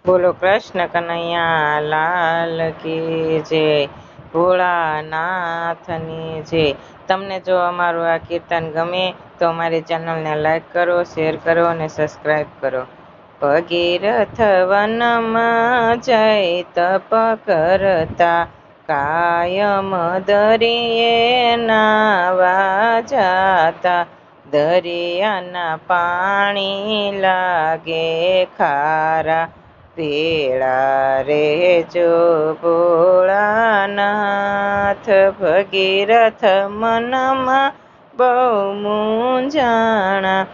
બોલો કૃષ્ણ કનૈયા લાલ કી જય, ભોળાનાથની જય। તમને જો અમારું આ કીર્તન ગમે તો અમારી ચેનલને લાઈક કરો, શેર કરો અને સબસ્ક્રાઈબ કરો। ભગીરથ વનમાં જઈ તપ કરતા, કાયમ દરિયે નાવા જાતા। દરિયાના પાણી લાગે ખારા, ભેળા રેજો ભોળાનાથ। ભગીરથ મનમાં બહુ મૂંઝાણા,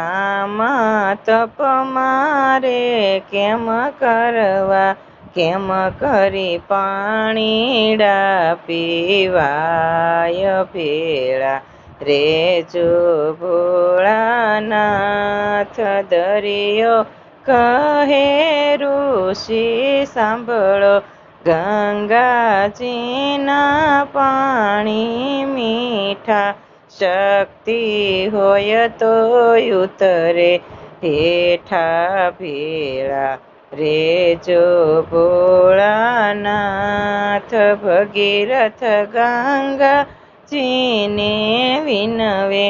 આમાં તપ મારે કેમ કરવા, કેમ કરી પાણીડા પીવાય। ભેળા રેજો ભોળાનાથ। દરિયો કહે ઋષિ સાંભળો, ગંગાજીના પાણી મીઠા। શક્તિ હોય તો ઉતરે હેઠા, ભેળા રેજો ભોળાનાથ। ભગીરથ ગંગાજીને વિનવે,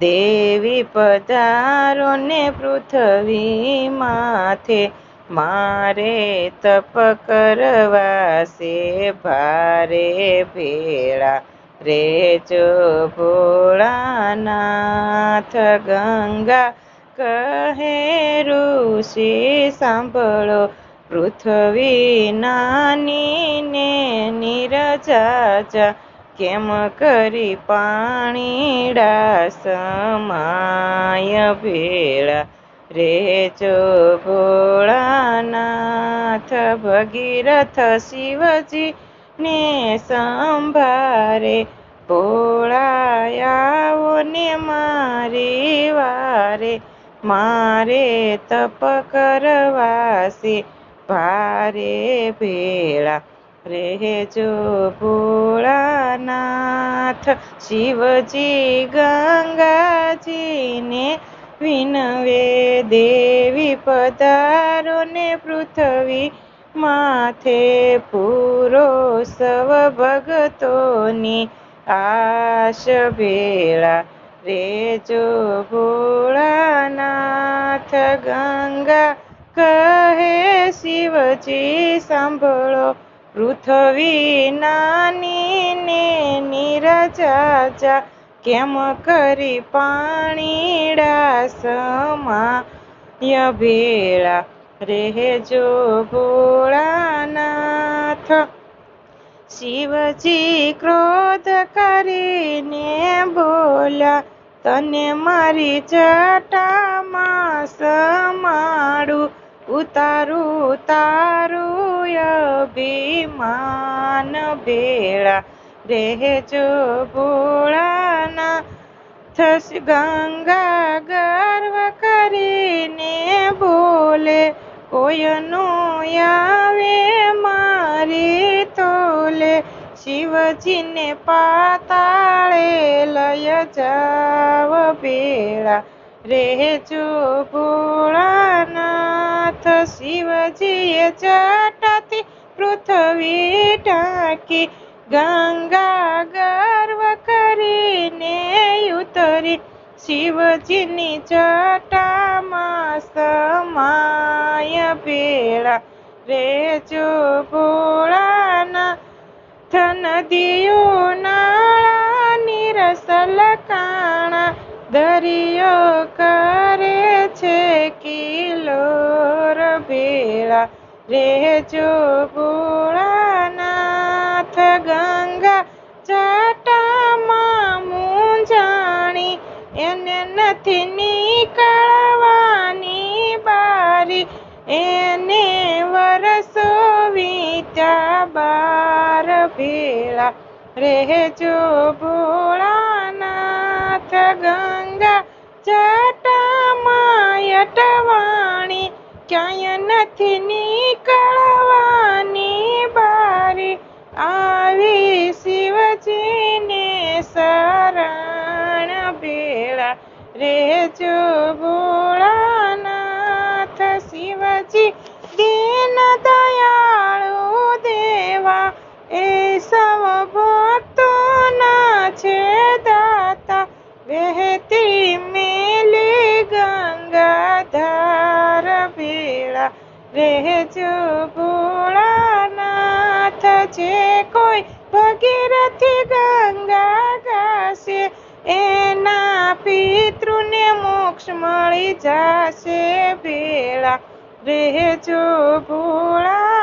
દેવી પધારો ને પૃથ્વી માથે। મારે તપ કરવા છે ભારે, ભેળા રેજો ભોળાનાથ। ગંગા કહે ઋષિ સાંભળો, પૃથ્વી નાની ને નિરજાજા, કેમ કરી પાણીડા સમાય। ભેળા રેજો ભોળાનાથ। ભગીરથ શિવજી ને સંભારે, ભોળા આવો ને મારી વારે। મારે તપ કરવા છે ભારે, ભેળા રેજો ભોળાનાથ। શિવજી ગંગાજીને વિનવે, દેવી પધારો ને પૃથ્વી માથે। પૂરો સવ ભગતોની આશ, ભેળા રેજો ભોળાનાથ। ગંગા કહે શિવજી સાંભળો, પૃથ્વી નાની ને નિરજાજા, કેમ કરી પાણીડા સમાય। ભેળા રેજો ભોળાનાથ। શિવજી ક્રોધ કરીને બોલ્યા, તને મારી જટામાં સમાડું। ઉતારું તારું અભિમાન, ભેળા રેજો ભોળાનાથ। ગંગા ગર્વ કરીને બોલે, કોઈનો આવે મારી તોલે। શિવજીને પાતાળે લઈ જાવ, ભેળા રેજો ભોળાનાથ। શિવજીએ જટાથી પૃથ્વી ઢાંકી, ગંગા ગર્વ કરીને ઉતરી, શિવજીની જટામાં સમાય। ભેળા રેજો ભોળાનાથ। નદીઓ નાળા નિરસલ કાણા, દરિયો કરે છે કિલોર। ભેળા રેજો ભોળાનાથ। ગંગા જટામાં મૂંઝાણી, એને નથી નીકળવાની બારી। એને વરસો વીત્યા બાર, ભેળા રેજો ભોળાનાથ। ગંગા જટામાં અટવાણી, ક્યાંય નથી નીકળવાની બારી। આવી શિવજીને શરણ, ભેળા રેજો ભોળાનાથ। શિવજી દે દીન દયાળુ દેવા એ સૌ ભક્તોના છે દાતા વહેતી મેલી ગંગાધાર વેળા રહેજો ભોળાનાથ જે કોઈ ભગીરથી ગંગા ગાશે એના પિતૃને મોક્ષ મળી જશે વેળા રહેજો ભોળા